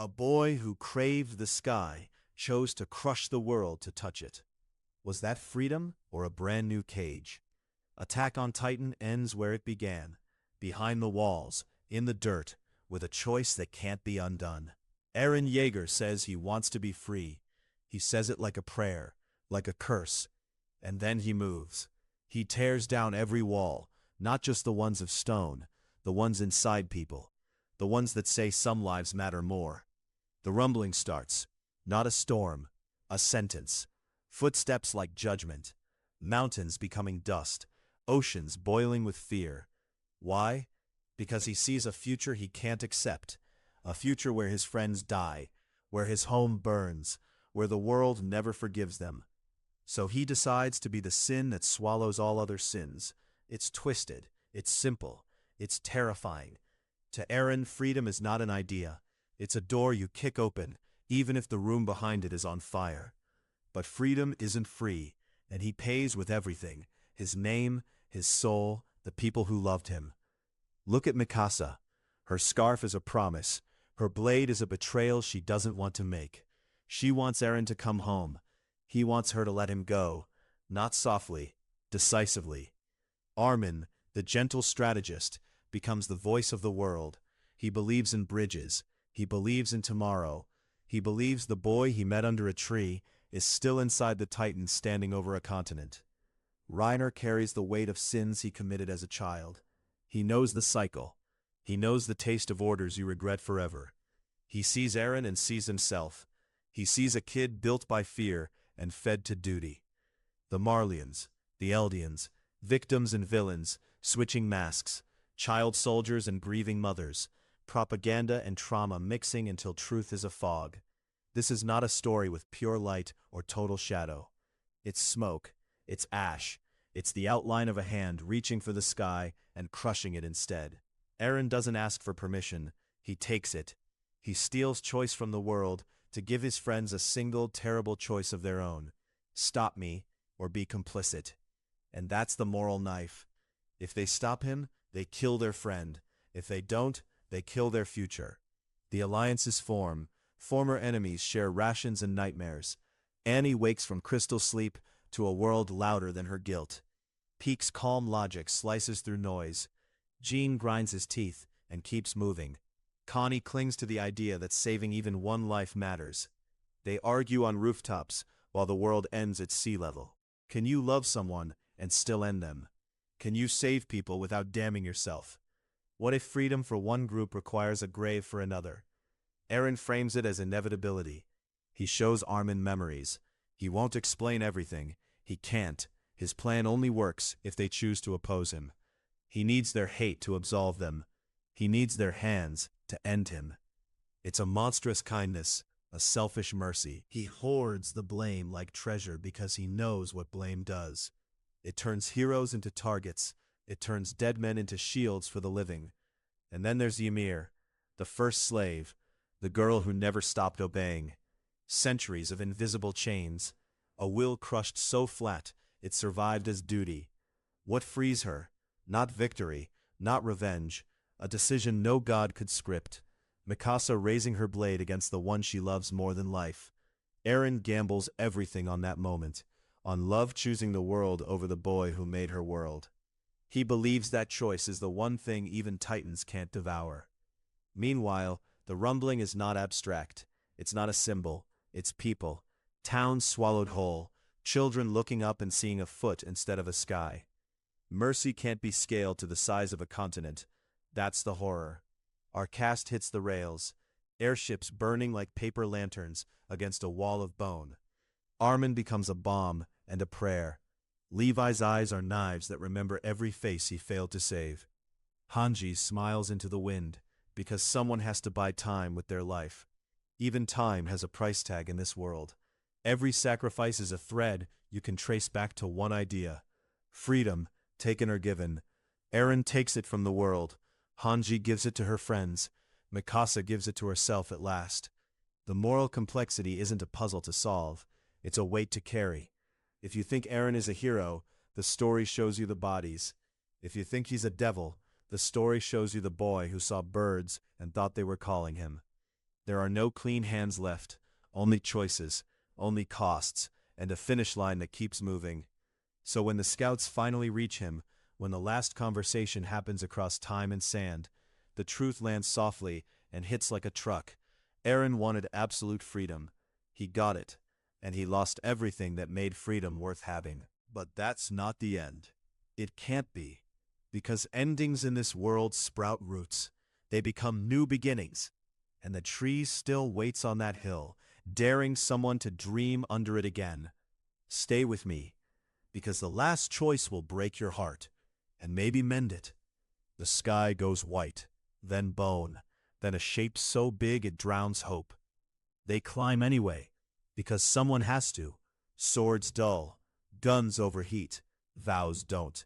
A boy who craved the sky chose to crush the world to touch it. Was that freedom or a brand new cage? Attack on Titan ends where it began, behind the walls, in the dirt, with a choice that can't be undone. Eren Yeager says he wants to be free. He says it like a prayer, like a curse. And then he moves. He tears down every wall, not just the ones of stone, the ones inside people, the ones that say some lives matter more. The rumbling starts, not a storm, a sentence. Footsteps like judgment, mountains becoming dust, oceans boiling with fear. Why? Because he sees a future he can't accept, a future where his friends die, where his home burns, where the world never forgives them. So he decides to be the sin that swallows all other sins. It's twisted, it's simple, it's terrifying. To Eren, freedom is not an idea. It's a door you kick open, even if the room behind it is on fire. But freedom isn't free, and he pays with everything: his name, his soul, the people who loved him. Look at Mikasa. Her scarf is a promise. Her blade is a betrayal she doesn't want to make. She wants Eren to come home. He wants her to let him go, not softly, decisively. Armin, the gentle strategist, becomes the voice of the world. He believes in bridges. He believes in tomorrow. He believes the boy he met under a tree is still inside the Titan standing over a continent. Reiner carries the weight of sins he committed as a child. He knows the cycle. He knows the taste of orders you regret forever. He sees Eren and sees himself. He sees a kid built by fear and fed to duty. The Marlians, the Eldians, victims and villains, switching masks, child soldiers and grieving mothers, propaganda and trauma mixing until truth is a fog. This is not a story with pure light or total shadow. It's smoke, it's ash, it's the outline of a hand reaching for the sky and crushing it instead. Eren doesn't ask for permission, he takes it. He steals choice from the world to give his friends a single terrible choice of their own: stop me or be complicit. And that's the moral knife. If they stop him, they kill their friend. If they don't, they kill their future. The alliances form. Former enemies share rations and nightmares. Annie wakes from crystal sleep to a world louder than her guilt. Peak's calm logic slices through noise. Jean grinds his teeth and keeps moving. Connie clings to the idea that saving even one life matters. They argue on rooftops while the world ends at sea level. Can you love someone and still end them? Can you save people without damning yourself? What if freedom for one group requires a grave for another? Eren frames it as inevitability. He shows Armin memories. He won't explain everything. He can't. His plan only works if they choose to oppose him. He needs their hate to absolve them. He needs their hands to end him. It's a monstrous kindness, a selfish mercy. He hoards the blame like treasure because he knows what blame does. It turns heroes into targets. It turns dead men into shields for the living. And then there's Ymir, the first slave, the girl who never stopped obeying. Centuries of invisible chains, a will crushed so flat it survived as duty. What frees her? Not victory, not revenge, a decision no god could script. Mikasa raising her blade against the one she loves more than life. Eren gambles everything on that moment, on love choosing the world over the boy who made her world. He believes that choice is the one thing even titans can't devour. Meanwhile, the rumbling is not abstract. It's not a symbol. It's people. Towns swallowed whole. Children looking up and seeing a foot instead of a sky. Mercy can't be scaled to the size of a continent. That's the horror. Our cast hits the rails. Airships burning like paper lanterns against a wall of bone. Armin becomes a bomb and a prayer. Levi's eyes are knives that remember every face he failed to save. Hanji smiles into the wind, because someone has to buy time with their life. Even time has a price tag in this world. Every sacrifice is a thread you can trace back to one idea: freedom, taken or given. Eren takes it from the world. Hanji gives it to her friends. Mikasa gives it to herself at last. The moral complexity isn't a puzzle to solve. It's a weight to carry. If you think Eren is a hero, the story shows you the bodies. If you think he's a devil, the story shows you the boy who saw birds and thought they were calling him. There are no clean hands left, only choices, only costs, and a finish line that keeps moving. So when the scouts finally reach him, when the last conversation happens across time and sand, the truth lands softly and hits like a truck. Eren wanted absolute freedom. He got it, and he lost everything that made freedom worth having. But that's not the end. It can't be, because endings in this world sprout roots. They become new beginnings, and the tree still waits on that hill, daring someone to dream under it again. Stay with me, because the last choice will break your heart, and maybe mend it. The sky goes white, then bone, then a shape so big it drowns hope. They climb anyway, because someone has to. Swords dull, guns overheat, vows don't.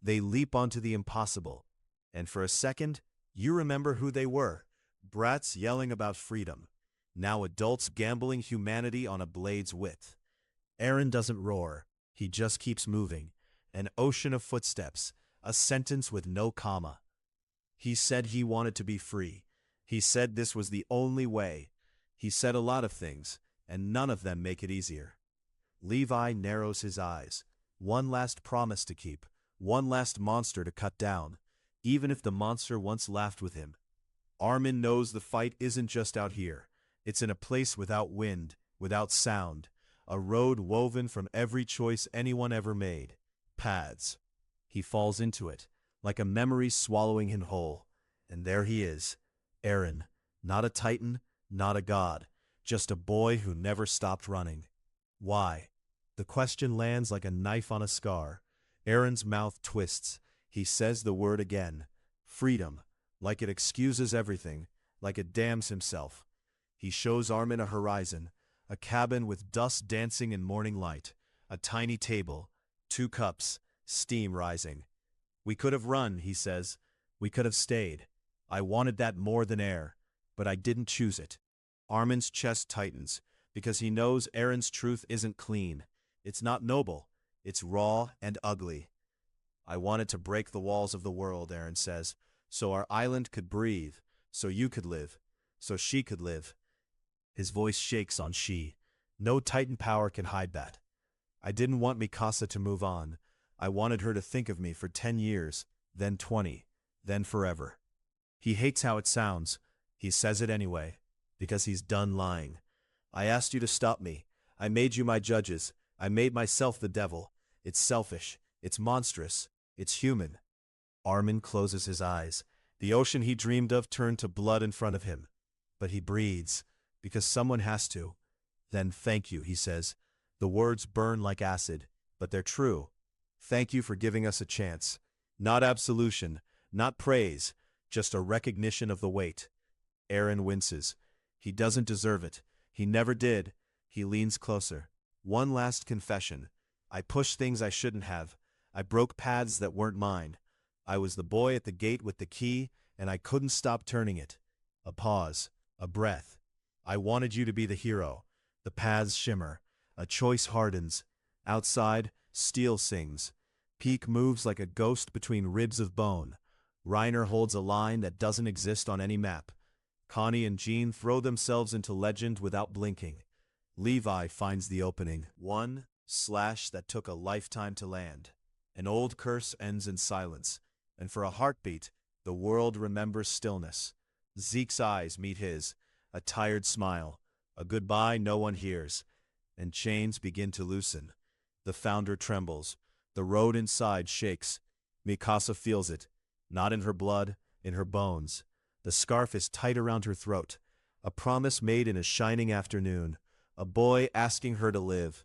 They leap onto the impossible, and for a second, you remember who they were. Brats yelling about freedom. Now adults gambling humanity on a blade's width. Eren doesn't roar, he just keeps moving. An ocean of footsteps, a sentence with no comma. He said he wanted to be free. He said this was the only way. He said a lot of things, and none of them make it easier. Levi narrows his eyes. One last promise to keep, one last monster to cut down, even if the monster once laughed with him. Armin knows the fight isn't just out here. It's in a place without wind, without sound, a road woven from every choice anyone ever made. Paths. He falls into it, like a memory swallowing him whole. And there he is, Eren, not a titan, not a god, just a boy who never stopped running. Why? The question lands like a knife on a scar. Eren's mouth twists. He says the word again. Freedom. Like it excuses everything, like it damns himself. He shows Armin a horizon, a cabin with dust dancing in morning light, a tiny table, 2 cups, steam rising. We could have run, he says. We could have stayed. I wanted that more than air, but I didn't choose it. Armin's chest tightens, because he knows Eren's truth isn't clean. It's not noble. It's raw and ugly. I wanted to break the walls of the world, Eren says, so our island could breathe, so you could live, so she could live. His voice shakes on she. No Titan power can hide that. I didn't want Mikasa to move on. I wanted her to think of me for 10 years, then 20, then forever. He hates how it sounds. He says it anyway, because he's done lying. I asked you to stop me. I made you my judges. I made myself the devil. It's selfish. It's monstrous. It's human. Armin closes his eyes. The ocean he dreamed of turned to blood in front of him. But he breathes, because someone has to. Then thank you, he says. The words burn like acid, but they're true. Thank you for giving us a chance. Not absolution, not praise, just a recognition of the weight. Eren winces. He doesn't deserve it. He never did. He leans closer. One last confession. I pushed things I shouldn't have. I broke paths that weren't mine. I was the boy at the gate with the key, and I couldn't stop turning it. A pause. A breath. I wanted you to be the hero. The paths shimmer. A choice hardens. Outside, steel sings. Peak moves like a ghost between ribs of bone. Reiner holds a line that doesn't exist on any map. Connie and Jean throw themselves into legend without blinking. Levi finds the opening. One slash that took a lifetime to land. An old curse ends in silence, and for a heartbeat, the world remembers stillness. Zeke's eyes meet his, a tired smile, a goodbye no one hears, and chains begin to loosen. The founder trembles. The road inside shakes. Mikasa feels it, not in her blood, in her bones. The scarf is tight around her throat, a promise made in a shining afternoon, a boy asking her to live.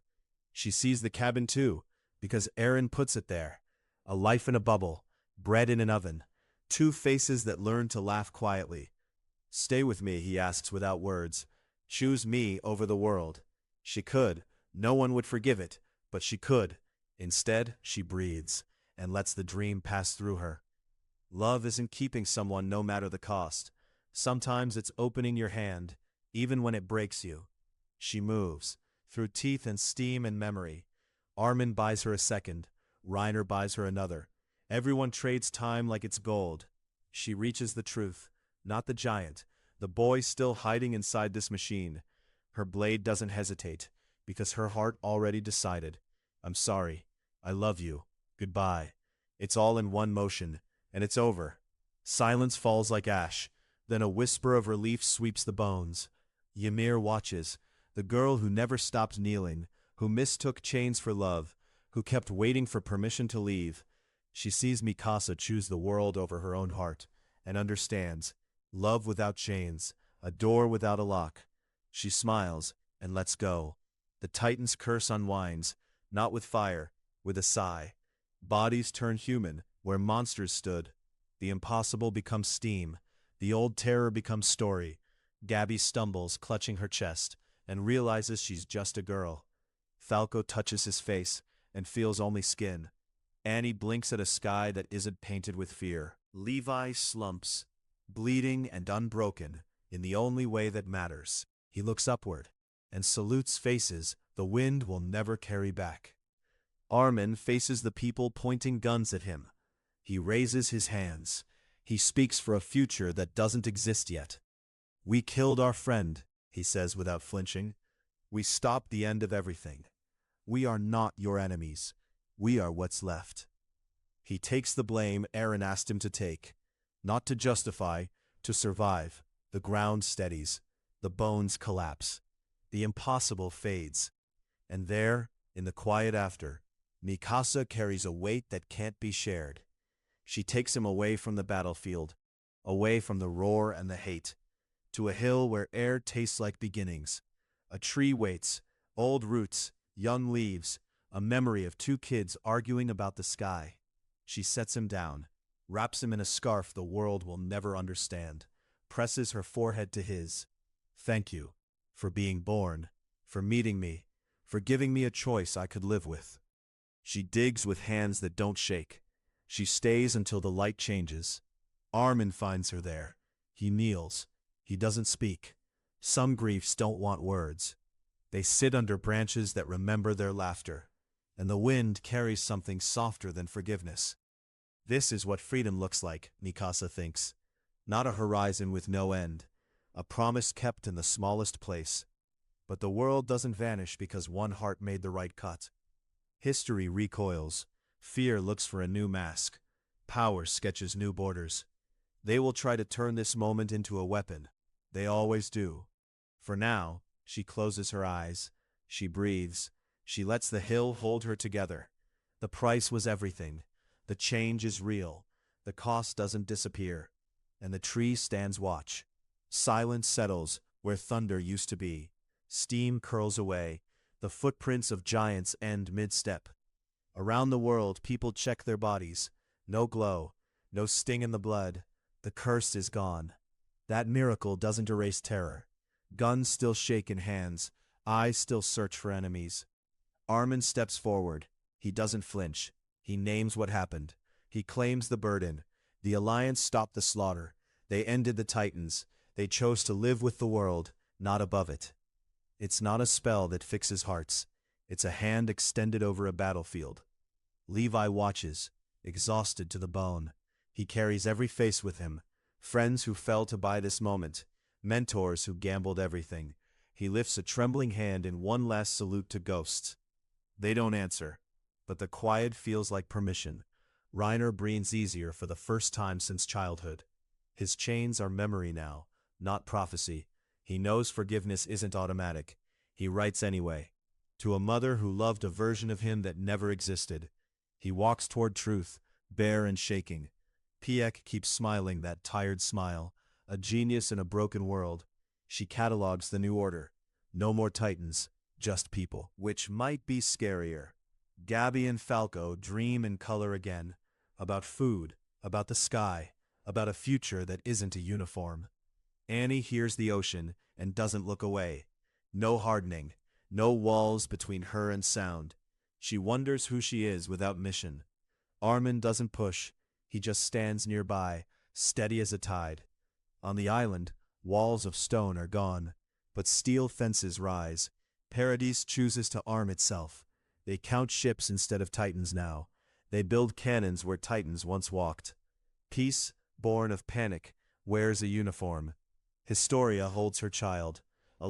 She sees the cabin too, because Eren puts it there. A life in a bubble, bread in an oven, 2 faces that learn to laugh quietly. Stay with me, he asks without words. Choose me over the world. She could. No one would forgive it, but she could. Instead, she breathes, and lets the dream pass through her. Love isn't keeping someone no matter the cost. Sometimes it's opening your hand, even when it breaks you. She moves, through teeth and steam and memory. Armin buys her a second. Reiner buys her another. Everyone trades time like it's gold. She reaches the truth, not the giant, The boy still hiding inside this machine. Her blade doesn't hesitate, because her heart already decided. I'm sorry. I love you. Goodbye. It's all in one motion, and it's over. Silence falls like ash. Then a whisper of relief sweeps the bones. Ymir watches, the girl who never stopped kneeling, who mistook chains for love, who kept waiting for permission to leave. She sees Mikasa choose the world over her own heart, and understands. Love without chains, a door without a lock. She smiles, and lets go. The Titan's curse unwinds, not with fire, with a sigh. Bodies turn human, where monsters stood. The impossible becomes steam. The old terror becomes story. Gabby stumbles, clutching her chest, and realizes she's just a girl. Falco touches his face, and feels only skin. Annie blinks at a sky that isn't painted with fear. Levi slumps, bleeding and unbroken, in the only way that matters. He looks upward, and salutes faces the wind will never carry back. Armin faces the people pointing guns at him. He raises his hands. He speaks for a future that doesn't exist yet. We killed our friend, he says without flinching. We stopped the end of everything. We are not your enemies. We are what's left. He takes the blame Eren asked him to take. Not to justify, to survive. The ground steadies. The bones collapse. The impossible fades. And there, in the quiet after, Mikasa carries a weight that can't be shared. She takes him away from the battlefield, away from the roar and the hate, to a hill where air tastes like beginnings. A tree waits, old roots, young leaves, a memory of two kids arguing about the sky. She sets him down, wraps him in a scarf the world will never understand, presses her forehead to his. Thank you, for being born, for meeting me, for giving me a choice I could live with. She digs with hands that don't shake. She stays until the light changes. Armin finds her there. He kneels. He doesn't speak. Some griefs don't want words. They sit under branches that remember their laughter, and the wind carries something softer than forgiveness. This is what freedom looks like, Mikasa thinks. Not a horizon with no end, a promise kept in the smallest place. But the world doesn't vanish because one heart made the right cut. History recoils. Fear looks for a new mask. Power sketches new borders. They will try to turn this moment into a weapon. They always do. For now, she closes her eyes. She breathes. She lets the hill hold her together. The price was everything. The change is real. The cost doesn't disappear. And the tree stands watch. Silence settles where thunder used to be. Steam curls away. The footprints of giants end mid-step. Around the world, people check their bodies. No glow, no sting in the blood. The curse is gone. That miracle doesn't erase terror. Guns still shake in hands. Eyes still search for enemies. Armin steps forward. He doesn't flinch. He names what happened. He claims the burden. The Alliance stopped the slaughter. They ended the Titans. They chose to live with the world, not above it. It's not a spell that fixes hearts. It's a hand extended over a battlefield. Levi watches, exhausted to the bone. He carries every face with him. Friends who fell to buy this moment. Mentors who gambled everything. He lifts a trembling hand in one last salute to ghosts. They don't answer, but the quiet feels like permission. Reiner breathes easier for the first time since childhood. His chains are memory now, not prophecy. He knows forgiveness isn't automatic. He writes anyway. To a mother who loved a version of him that never existed. He walks toward truth, bare and shaking. Piek keeps smiling that tired smile, a genius in a broken world. She catalogs the new order. No more Titans, just people. Which might be scarier. Gabby and Falco dream in color again. About food, about the sky, about a future that isn't a uniform. Annie hears the ocean and doesn't look away. No hardening. No walls between her and sound. She wonders who she is without mission. Armin doesn't push. He just stands nearby, steady as a tide. On the island, walls of stone are gone, but steel fences rise. Paradis chooses to arm itself. They count ships instead of Titans now. They build cannons where Titans once walked. Peace, born of panic, wears a uniform. Historia holds her child,